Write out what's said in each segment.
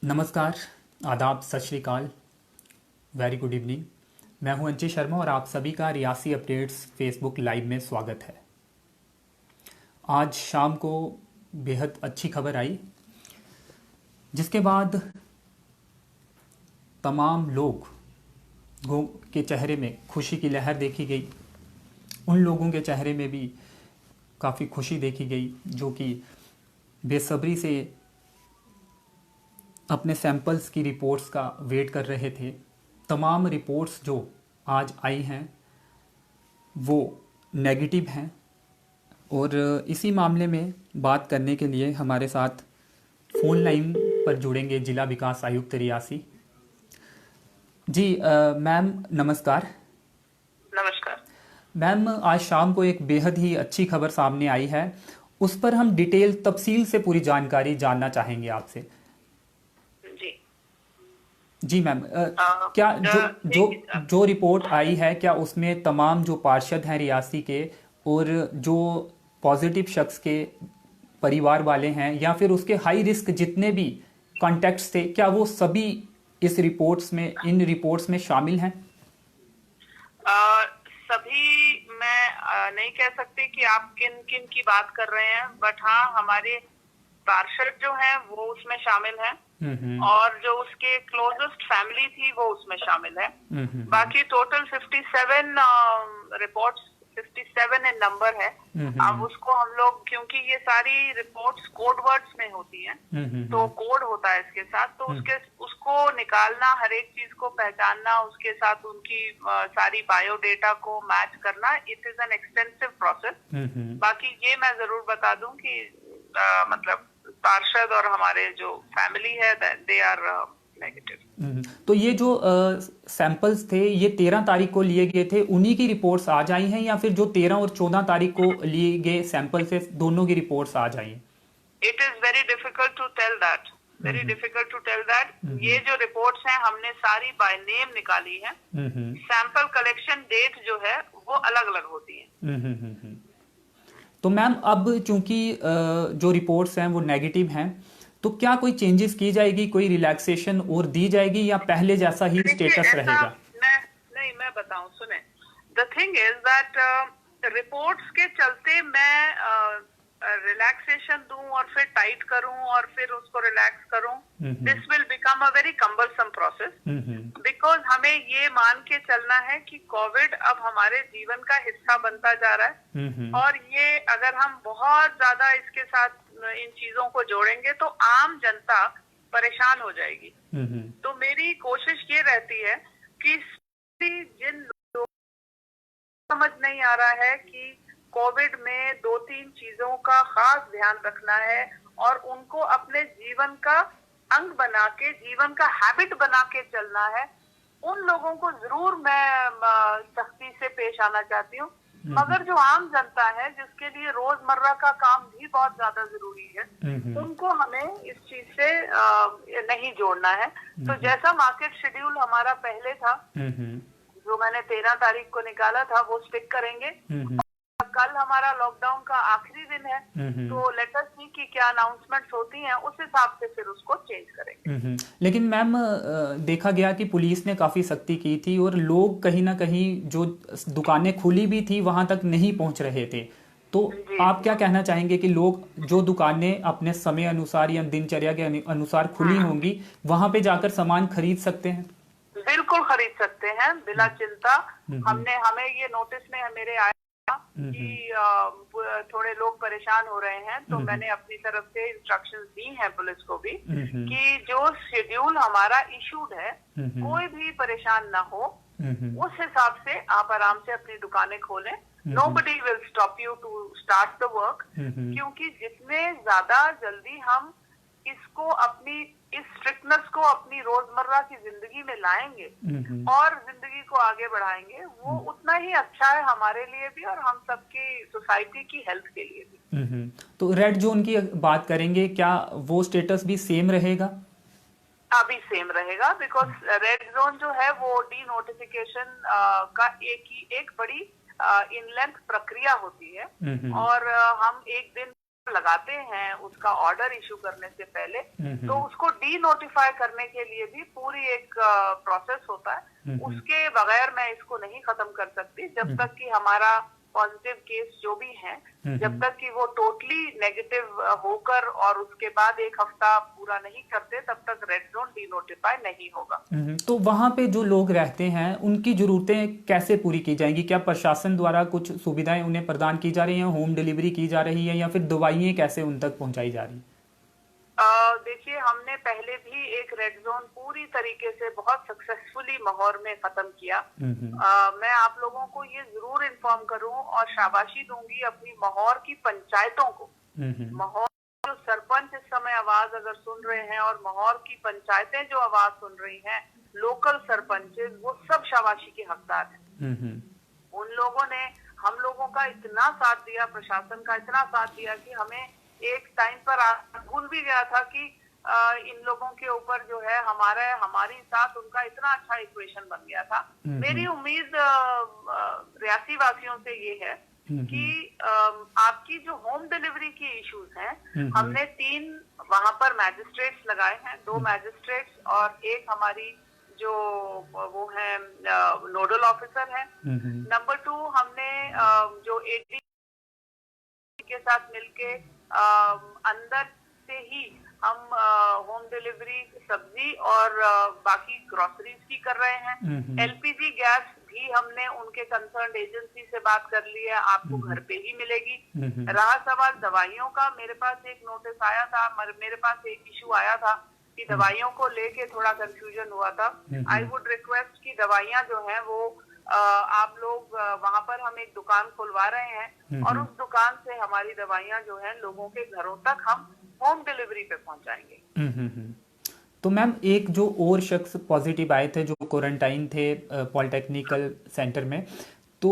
नमस्कार, आदाब, सत श्री अकाल, वेरी गुड इवनिंग। मैं हूं अंशी शर्मा और आप सभी का रियासी अपडेट्स फेसबुक लाइव में स्वागत है। आज शाम को बेहद अच्छी खबर आई, जिसके बाद तमाम लोगों के चेहरे में खुशी की लहर देखी गई। उन लोगों के चेहरे में भी काफ़ी खुशी देखी गई जो कि बेसब्री से अपने सैंपल्स की रिपोर्ट्स का वेट कर रहे थे। तमाम रिपोर्ट्स जो आज आई हैं वो नेगेटिव हैं और इसी मामले में बात करने के लिए हमारे साथ फ़ोन लाइन पर जुड़ेंगे जिला विकास आयुक्त रियासी जी। मैम नमस्कार। नमस्कार मैम, आज शाम को एक बेहद ही अच्छी खबर सामने आई है, उस पर हम डिटेल तफसील से पूरी जानकारी जानना चाहेंगे आपसे। जी। जी मैम, क्या जो रिपोर्ट आई है, क्या उसमें तमाम जो पार्षद हैं रियासी के और जो पॉजिटिव शख्स के परिवार वाले हैं या फिर उसके हाई रिस्क जितने भी कॉन्टेक्ट्स थे, क्या वो सभी इन रिपोर्ट्स में शामिल हैं? सभी मैं नहीं कह सकती कि आप किन किन की बात कर रहे हैं, बट हाँ, हमारे पार्षद जो हैं वो उसमें शामिल हैं और जो उसके क्लोजेस्ट फैमिली थी वो उसमें शामिल है। बाकी टोटल 57 रिपोर्ट्स, 57 इन नंबर है। अब उसको हम लोग, क्योंकि ये सारी रिपोर्ट्स कोड वर्ड्स में होती हैं, तो कोड होता है इसके साथ, तो उसको निकालना, हर एक चीज को पहचानना, उसके साथ उनकी सारी बायोडेटा को मैच करना, it is an extensive process. बाकी ये मैं जरूर बता दूं कि मतलब पार्षद और हमारे जो फैमिली है दे आर नेगेटिव। तो ये जो सैंपल्स थे ये 13 तारीख को लिए गए थे, उन्हीं की रिपोर्ट्स आज आई हैं या फिर जो 13 और 14 तारीख को लिए गए सैंपल से दोनों की रिपोर्ट्स आज आई हैं? It is very difficult to tell that, very difficult to tell that. ये जो रिपोर्ट्स हैं हमने सारी बाय नेम निकाली है। सैंपल कलेक्शन डेट जो है वो अलग अलग होती है। तो मैम, अब चूंकि जो रिपोर्ट्स हैं वो नेगेटिव हैं, तो क्या कोई चेंजेस की जाएगी, कोई रिलैक्सेशन और दी जाएगी या पहले जैसा ही स्टेटस रहेगा? मैं बताऊं, सुने। The thing is that reports के चलते मैं रिलैक्सेशन दूं और फिर टाइट करूं और फिर उसको रिलैक्स करूं, this will become a very cumbersome process, because हमें ये मान के चलना है कि कोविड अब हमारे जीवन का हिस्सा बनता जा रहा है और ये अगर हम बहुत ज्यादा इसके साथ इन चीजों को जोड़ेंगे तो आम जनता परेशान हो जाएगी। तो मेरी कोशिश ये रहती है कि जिन लोगों को समझ नहीं आ रहा है कि कोविड में 2-3 चीजों का खास ध्यान रखना है और उनको अपने जीवन का अंग बना के, जीवन का हैबिट बना के चलना है, उन लोगों को जरूर मैं सख्ती से पेश आना चाहती हूँ। मगर जो आम जनता है जिसके लिए रोजमर्रा का काम भी बहुत ज्यादा जरूरी है, उनको हमें इस चीज से नहीं जोड़ना है। तो जैसा मार्केट शेड्यूल हमारा पहले था, जो मैंने 13 तारीख को निकाला था, वो स्टिक करेंगे। कल हमारा लॉकडाउन का आखिरी दिन है, तो लेट अस सी कि क्या अनाउंसमेंट्स होती हैं, उस हिसाब से फिर उसको चेंज करेंगे। लेकिन मैम, देखा गया कि पुलिस ने काफी सख्ती की थी और लोग कहीं ना कहीं जो दुकानें खुली भी थी वहां तक नहीं पहुंच रहे थे। तो आप क्या कहना चाहेंगे कि लोग जो दुकानें अपने समय अनुसार या दिनचर्या के अनुसार खुली होंगी वहां पे जाकर सामान खरीद सकते हैं? बिल्कुल खरीद सकते हैं, बिना चिंता। हमें ये नोटिस में मेरे आया कि थोड़े लोग परेशान हो रहे हैं, तो मैंने अपनी तरफ से इंस्ट्रक्शंस दी हैं पुलिस को भी कि जो शेड्यूल हमारा इशूड है, कोई भी परेशान ना हो, उस हिसाब से आप आराम से अपनी दुकानें खोलें। Nobody will stop you to start the work, क्योंकि जितने ज्यादा जल्दी हम इसको इस स्ट्रिक्टनेस को अपनी रोजमर्रा की जिंदगी में लाएंगे और जिंदगी को आगे बढ़ाएंगे, वो उतना ही अच्छा है हमारे लिए भी और हम सबकी सोसाइटी की हेल्थ के लिए भी। तो रेड जोन की बात करेंगे, क्या वो स्टेटस भी सेम रहेगा? अभी सेम रहेगा, बिकॉज रेड जोन जो है वो डी नोटिफिकेशन का एक बड़ी इन लेंथ प्रक्रिया होती है और हम एक दिन लगाते हैं उसका ऑर्डर इशू करने से पहले, तो उसको डी नोटिफाई करने के लिए भी पूरी एक प्रोसेस होता है। उसके बगैर मैं इसको नहीं खत्म कर सकती जब तक कि हमारा पॉजिटिव केस जो भी है, जब तक कि वो टोटली नेगेटिव होकर और उसके बाद एक हफ्ता पूरा नहीं करते, तब तक रेड जोन डी नोटिफाई नहीं होगा। तो वहाँ पे जो लोग रहते हैं उनकी ज़रूरतें कैसे पूरी की जाएंगी? क्या प्रशासन द्वारा कुछ सुविधाएं उन्हें प्रदान की जा रही हैं, होम डिलीवरी की जा रही है, या फिर दवाइयाँ कैसे उन तक पहुँचाई जा रही हैं? देखिए, हमने पहले भी एक रेड जोन पूरी तरीके से बहुत सक्सेसफुली माहौर में खत्म किया। मैं आप लोगों को ये जरूर इन्फॉर्म करूं और शाबाशी दूंगी अपनी माहौर की पंचायतों को। माहौर जो सरपंच इस समय आवाज अगर सुन रहे हैं और माहौर की पंचायतें जो आवाज सुन रही हैं, लोकल सरपंच, वो सब शाबाशी के हकदार हैं। उन लोगों ने हम लोगों का इतना साथ दिया, प्रशासन का इतना साथ दिया कि हमें एक टाइम पर भूल भी गया था कि इन लोगों के ऊपर जो है हमारी साथ उनका इतना अच्छा इक्वेशन बन गया था। मेरी उम्मीद रियासी वासियों से ये है कि आपकी जो होम डिलीवरी की इश्यूज हैं, हमने 3 वहां पर मैजिस्ट्रेट्स लगाए हैं, 2 मैजिस्ट्रेट्स और एक हमारी जो वो है नोडल ऑफिसर है। नंबर 2, हमने जो एडी के साथ मिलके अंदर से ही हम होम डिलीवरी सब्जी और बाकी ग्रोसरीज की कर रहे हैं। एलपीजी गैस भी हमने उनके कंसर्न एजेंसी से बात कर ली है, आपको घर पे ही मिलेगी। रहा सवाल दवाइयों का, मेरे पास एक नोटिस आया था, मेरे पास एक इशू आया था कि दवाइयों को लेके थोड़ा कंफ्यूजन हुआ था। आई वुड रिक्वेस्ट कि दवाइयां जो हैं वो आप लोग वहां पर हम एक दुकान खुलवा रहे हैं और उस दुकान से हमारी दवाइयां जो हैं लोगों के घरों तक हम होम डिलीवरी पे पहुंचाएंगे। तो मैम, एक जो और शख्स पॉजिटिव आए थे जो क्वारंटाइन थे पॉलिटेक्निकल सेंटर में, तो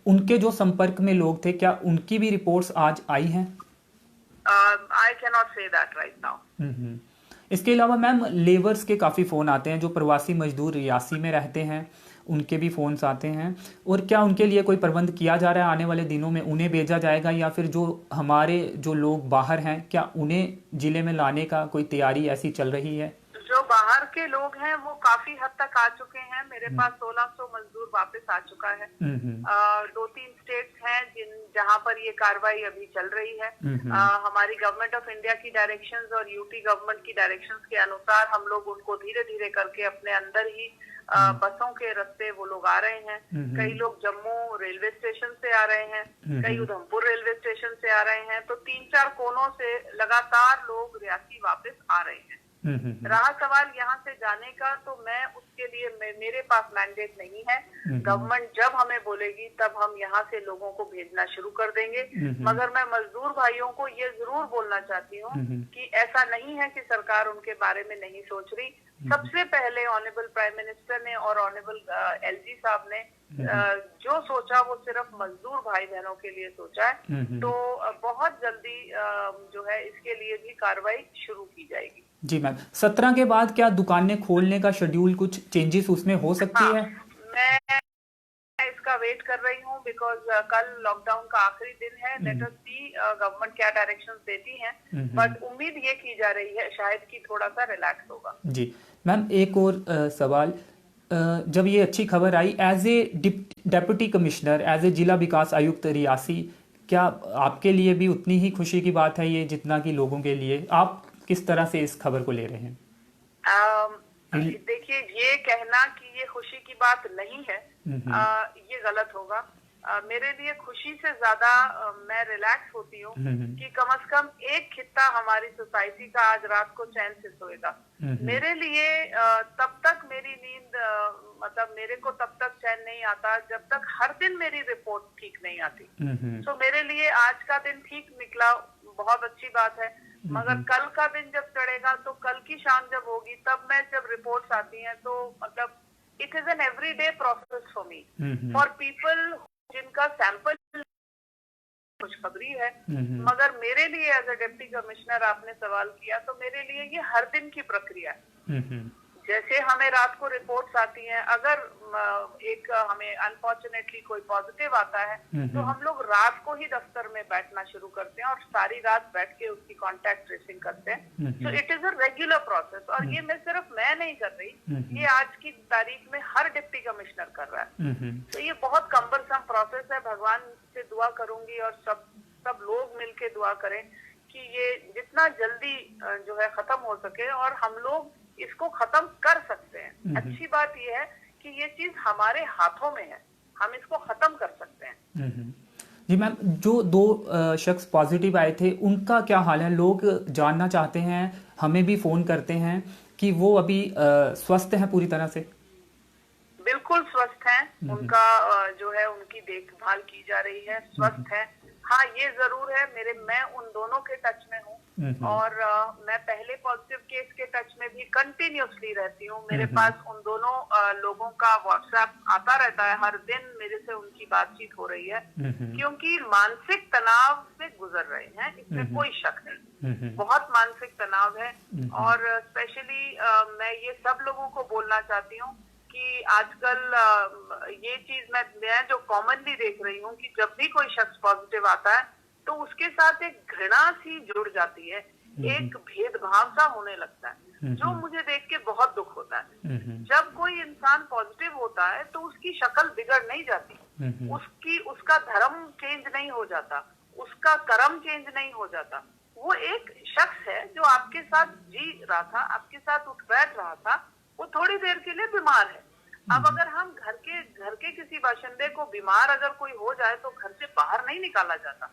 उनके जो संपर्क में लोग थे, क्या उनकी भी रिपोर्ट्स आज आई हैं? I can not say that right now. इसके अलावा मैम, लेबर्स के काफ़ी फ़ोन आते हैं जो प्रवासी मजदूर रियासी में रहते हैं, उनके भी फ़ोन्स आते हैं, और क्या उनके लिए कोई प्रबंध किया जा रहा है? आने वाले दिनों में उन्हें भेजा जाएगा, या फिर जो हमारे जो लोग बाहर हैं, क्या उन्हें ज़िले में लाने का कोई तैयारी ऐसी चल रही है? जो बाहर के लोग हैं वो काफी हद तक आ चुके हैं। मेरे पास 1600 मजदूर वापस आ चुका है। 2-3 स्टेट्स हैं जहां पर ये कार्रवाई अभी चल रही है। हमारी गवर्नमेंट ऑफ इंडिया की डायरेक्शंस और यूटी गवर्नमेंट की डायरेक्शंस के अनुसार हम लोग उनको धीरे धीरे करके अपने अंदर ही बसों के रास्ते वो लोग आ रहे हैं। कई लोग जम्मू रेलवे स्टेशन से आ रहे हैं, कई उधमपुर रेलवे स्टेशन से आ रहे हैं। तो 3-4 कोनों से लगातार लोग रियासी वापस आ रहे हैं। रहा सवाल यहाँ से जाने का, तो मैं उसके लिए मेरे पास मैंडेट नहीं है। गवर्नमेंट जब हमें बोलेगी तब हम यहाँ से लोगों को भेजना शुरू कर देंगे। मगर मैं मजदूर भाइयों को ये जरूर बोलना चाहती हूँ कि ऐसा नहीं है कि सरकार उनके बारे में नहीं सोच रही। सबसे पहले ऑनरेबल प्राइम मिनिस्टर ने और ऑनरेबल एलजी साहब ने जो सोचा वो सिर्फ मजदूर भाई बहनों के लिए सोचा है। तो बहुत जल्दी जो है इसके लिए भी कार्रवाई शुरू की जाएगी। जी मैम, 17 के बाद क्या दुकानें खोलने का शेड्यूल, कुछ चेंजेस उसमें हो सकती है? मैं इसका वेट कर रही हूँ बिकॉज कल लॉकडाउन का आखिरी दिन है। लेट अस सी गवर्नमेंट क्या डायरेक्शंस देती है, बट उम्मीद ये की जा रही है शायद कि थोड़ा सा रिलैक्स होगा। जी मैम, एक और सवाल, जब ये अच्छी खबर आई, as a deputy commissioner, as a जिला विकास आयुक्त रियासी, क्या आपके लिए भी उतनी ही खुशी की बात है ये जितना कि लोगों के लिए? आप किस तरह से इस खबर को ले रहे हैं? देखिए, ये कहना कि ये खुशी की बात नहीं है, ये गलत होगा। मेरे लिए खुशी से ज्यादा मैं रिलैक्स होती हूँ कि कम से कम एक खित्ता हमारी सोसाइटी का आज रात को चैन से सोएगा। मेरे लिए तब तक मेरी नींद मतलब मेरे को तब तक चैन नहीं आता जब तक हर दिन मेरी रिपोर्ट ठीक नहीं आती। तो मेरे लिए आज का दिन ठीक निकला, बहुत अच्छी बात है। मगर कल का दिन जब चढ़ेगा, तो कल की शाम जब होगी, तब मैं जब रिपोर्ट्स आती हैं, तो मतलब it is an everyday process for me. For people जिनका सैंपल खुशखबरी है, मगर मेरे लिए एज ए डिप्टी कमिश्नर आपने सवाल किया, तो मेरे लिए ये हर दिन की प्रक्रिया है। जैसे हमें रात को रिपोर्ट्स आती हैं, अगर एक हमें अनफॉर्चुनेटली कोई पॉजिटिव आता है तो हम लोग रात को ही दफ्तर में बैठना शुरू करते हैं और सारी रात बैठ के उसकी कांटेक्ट ट्रेसिंग करते हैं। So it is a regular process, और ये सिर्फ मैं नहीं कर रही, ये आज की तारीख में हर डिप्टी कमिश्नर कर रहा है। तो ये बहुत कम्बरसम प्रोसेस है। भगवान से दुआ करूंगी और सब लोग मिलके दुआ करें कि ये जितना जल्दी जो है खत्म हो सके और हम लोग इसको खत्म कर सकते हैं। अच्छी बात यह है कि ये चीज हमारे हाथों में है, हम इसको खत्म कर सकते हैं। जी मैम, जो 2 शख्स पॉजिटिव आए थे उनका क्या हाल है? लोग जानना चाहते हैं, हमें भी फोन करते हैं कि वो अभी स्वस्थ हैं पूरी तरह से। बिल्कुल स्वस्थ हैं, उनका जो है उनकी देखभाल की जा रही है, स्वस्थ है। हाँ, ये जरूर है, मैं उन दोनों के टच में हूँ और मैं पहले पॉजिटिव केस के टच में भी कंटिन्यूसली रहती हूँ। मेरे पास उन दोनों लोगों का व्हाट्सएप आता रहता है, हर दिन मेरे से उनकी बातचीत हो रही है, क्योंकि मानसिक तनाव से गुजर रहे हैं, इसमें कोई शक नहीं। बहुत मानसिक तनाव है और स्पेशली मैं ये सब लोगों को बोलना चाहती हूँ कि आजकल ये चीज मैं जो कॉमनली देख रही हूँ कि जब भी कोई शख्स पॉजिटिव आता है तो उसके साथ एक घृणा सी जुड़ जाती है, एक भेदभाव सा होने लगता है, जो मुझे देख के बहुत दुख होता है। जब कोई इंसान पॉजिटिव होता है तो उसकी शक्ल बिगड़ नहीं जाती, उसका धर्म चेंज नहीं हो जाता, उसका कर्म चेंज नहीं हो जाता। वो एक शख्स है जो आपके साथ जी रहा था, आपके साथ उठ बैठ रहा था, वो थोड़ी देर के लिए बीमार है। अब अगर हम घर के किसी बाशिंदे को बीमार अगर कोई हो जाए तो घर से बाहर नहीं निकाला जाता,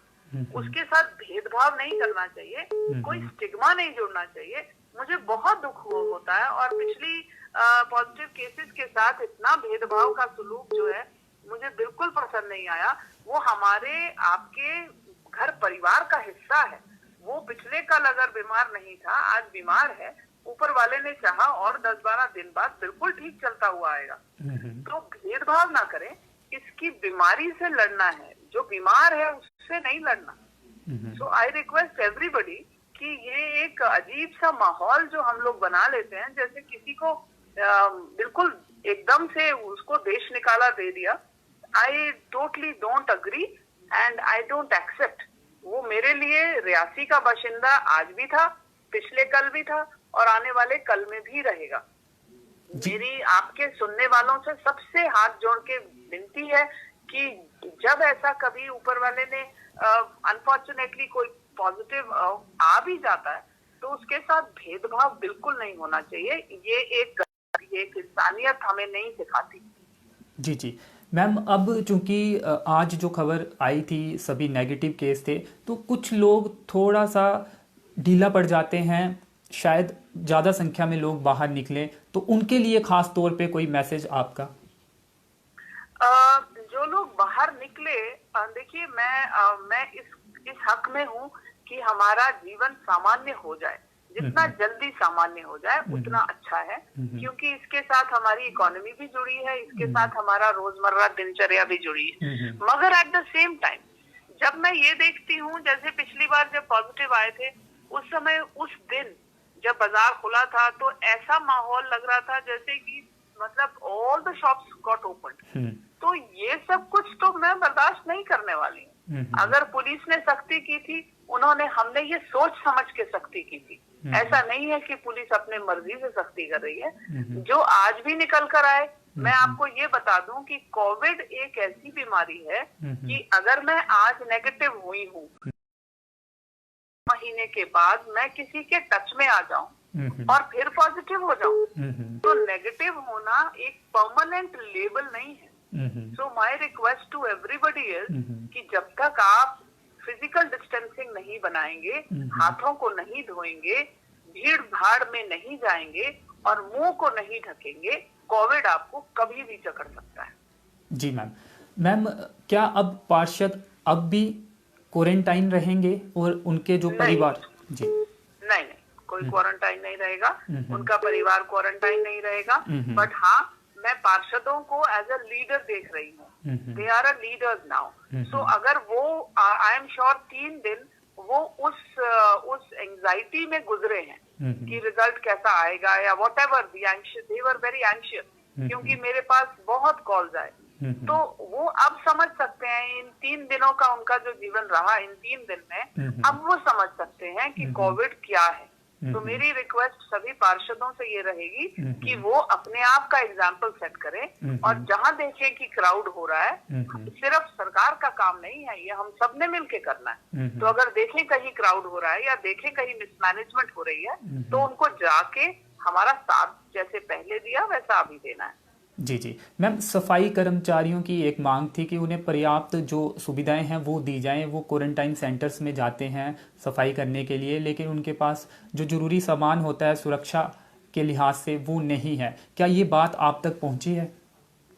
उसके साथ भेदभाव नहीं करना चाहिए, कोई स्टिग्मा नहीं जुड़ना चाहिए। मुझे बहुत दुख होता है और पिछली पॉजिटिव केसेस के साथ इतना भेदभाव का सुलूक जो है मुझे बिल्कुल पसंद नहीं आया। वो हमारे आपके घर परिवार का हिस्सा है। वो पिछले कल अगर बीमार नहीं था, आज बीमार है, ऊपर वाले ने चाहा और 10-12 दिन बाद बिल्कुल ठीक चलता हुआ आएगा। तो भेदभाव ना करें, इसकी बीमारी से लड़ना है, जो बीमार है उससे नहीं लड़ना। सो आई रिक्वेस्ट एवरीबडी कि ये एक अजीब सा माहौल जो हम लोग बना लेते हैं, जैसे किसी को बिल्कुल एकदम से उसको देश निकाला दे दिया। I totally don't agree and I don't accept. वो मेरे लिए रियासी का बाशिंदा आज भी था, पिछले कल भी था और आने वाले कल में भी रहेगा। मेरी आपके सुनने वालों से सबसे हाथ जोड़ के विनती है कि जब ऐसा कभी ऊपर वाले ने अनफॉर्चुनेटली कोई पॉजिटिव आ भी जाता है तो उसके साथ भेदभाव बिल्कुल नहीं होना चाहिए। ये एक इंसानियत हमें नहीं सिखाती। जी मैम, अब चूंकि आज जो खबर आई थी सभी नेगेटिव केस थे, तो कुछ लोग थोड़ा सा ढीला पड़ जाते हैं, शायद ज़्यादा संख्या में लोग बाहर निकले, तो उनके लिए खास तौर पे कोई मैसेज आपका? जो लोग बाहर निकले, देखिए मैं इस हक में हूँ कि हमारा जीवन सामान्य हो जाए, जितना जल्दी सामान्य हो जाए उतना अच्छा है, क्योंकि इसके साथ हमारी इकोनॉमी भी जुड़ी है, इसके साथ हमारा रोजमर्रा दिनचर्या भी जुड़ी है। मगर एट द सेम टाइम जब मैं ये देखती हूँ, जैसे पिछली बार जब पॉजिटिव आए थे उस समय, उस दिन जब बाजार खुला था तो ऐसा माहौल लग रहा था जैसे कि मतलब all the shops got open. तो ये सब कुछ तो मैं बर्दाश्त नहीं करने वाली हूँ। अगर पुलिस ने सख्ती की थी, हमने ये सोच समझ के सख्ती की थी। ऐसा नहीं है कि पुलिस अपने मर्जी से सख्ती कर रही है। जो आज भी निकल कर आए, मैं आपको ये बता दूं कि कोविड एक ऐसी बीमारी है कि अगर मैं आज नेगेटिव हुई हूँ, महीने के बाद मैं किसी के टच में आ जाऊं और फिर पॉजिटिव हो जाऊं, तो नेगेटिव होना एक परमानेंट लेबल नहीं है। So my request to everybody is कि जब तक आप फिजिकल डिस्टेंसिंग नहीं बनाएंगे, हाथों को नहीं धोएंगे, भीड़ भाड़ में नहीं जाएंगे और मुंह को नहीं ढकेंगे, कोविड आपको कभी भी जकड़ सकता है। जी मैम, क्या अब पार्षद अब भी क्वारंटाइन रहेंगे और उनके जो परिवार? जी नहीं, कोई क्वारंटाइन नहीं रहेगा, उनका परिवार क्वारंटाइन नहीं रहेगा। बट हाँ, मैं पार्षदों को एज अ लीडर देख रही हूँ। They are a leaders now. So अगर वो, आई एम श्योर 3 दिन वो उस एंजाइटी में गुजरे हैं कि रिजल्ट कैसा आएगा या what ever, they were very anxious, क्योंकि मेरे पास बहुत कॉल्स आए। तो वो अब समझ सकते हैं, इन 3 दिनों का उनका जो जीवन रहा, इन 3 दिन में अब वो समझ सकते हैं कि कोविड क्या है। तो मेरी रिक्वेस्ट सभी पार्षदों से ये रहेगी कि वो अपने आप का एग्जाम्पल सेट करें, और जहां देखें कि क्राउड हो रहा है, सिर्फ सरकार का काम नहीं है, ये हम सब ने मिलके करना है। तो अगर देखें कहीं क्राउड हो रहा है या देखें कहीं मिसमैनेजमेंट हो रही है, तो उनको जाके हमारा साथ जैसे पहले दिया वैसा अभी देना है। जी जी मैम, सफाई कर्मचारियों की एक मांग थी कि उन्हें पर्याप्त जो सुविधाएं हैं वो दी जाएं। वो क्वारंटाइन सेंटर्स में जाते हैं सफाई करने के लिए, लेकिन उनके पास जो जरूरी सामान होता है सुरक्षा के लिहाज से वो नहीं है। क्या ये बात आप तक पहुंची है?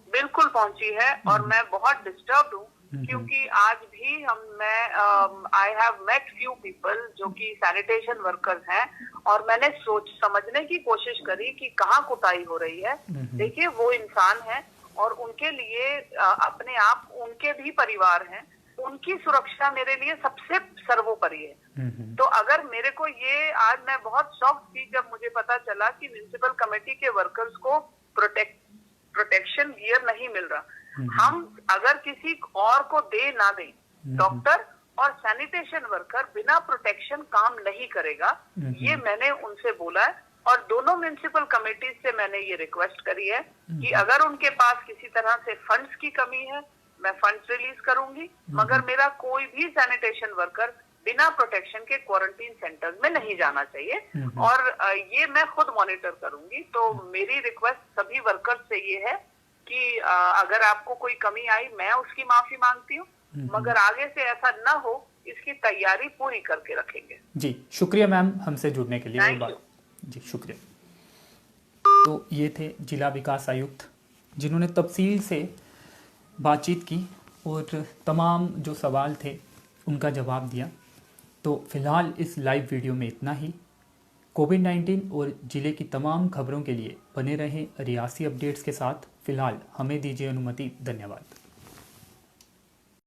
बिल्कुल पहुंची है, और मैं बहुत डिस्टर्ब हूँ, क्योंकि आज भी I have met few people जो कि सैनिटेशन वर्कर्स हैं, और मैंने समझने की कोशिश करी कि कहाँ कुताही हो रही है। देखिए, वो इंसान है और उनके लिए अपने आप, उनके भी परिवार हैं, उनकी सुरक्षा मेरे लिए सबसे सर्वोपरि है। तो अगर मेरे को ये, आज मैं बहुत शॉक थी जब मुझे पता चला कि म्युनिसिपल कमेटी के वर्कर्स को प्रोटेक्शन गियर नहीं मिल रहा। हम अगर किसी और को दे ना दें, डॉक्टर और सैनिटेशन वर्कर बिना प्रोटेक्शन काम नहीं करेगा, ये मैंने उनसे बोला है। और दोनों म्युनिसिपल कमेटी से मैंने ये रिक्वेस्ट करी है कि अगर उनके पास किसी तरह से फंड्स की कमी है, मैं फंड्स रिलीज करूंगी, मगर मेरा कोई भी सैनिटेशन वर्कर बिना प्रोटेक्शन के क्वारंटीन सेंटर्स में नहीं जाना चाहिए, और ये मैं खुद मॉनिटर करूंगी। तो मेरी रिक्वेस्ट सभी वर्कर्स से ये है कि अगर आपको कोई कमी आई, मैं उसकी माफी मांगती हूँ, मगर आगे से ऐसा ना हो, इसकी तैयारी पूरी करके रखेंगे। जी शुक्रिया मैम हमसे जुड़ने के लिए। थैंक यू जी शुक्रिया। तो ये थे जिला विकास आयुक्त, जिन्होंने तफसील से बातचीत की और तमाम जो सवाल थे उनका जवाब दिया। तो फिलहाल इस लाइव वीडियो में इतना ही। कोविड-19 और ज़िले की तमाम खबरों के लिए बने रहें रियासी अपडेट्स के साथ। फिलहाल हमें दीजिए अनुमति। धन्यवाद।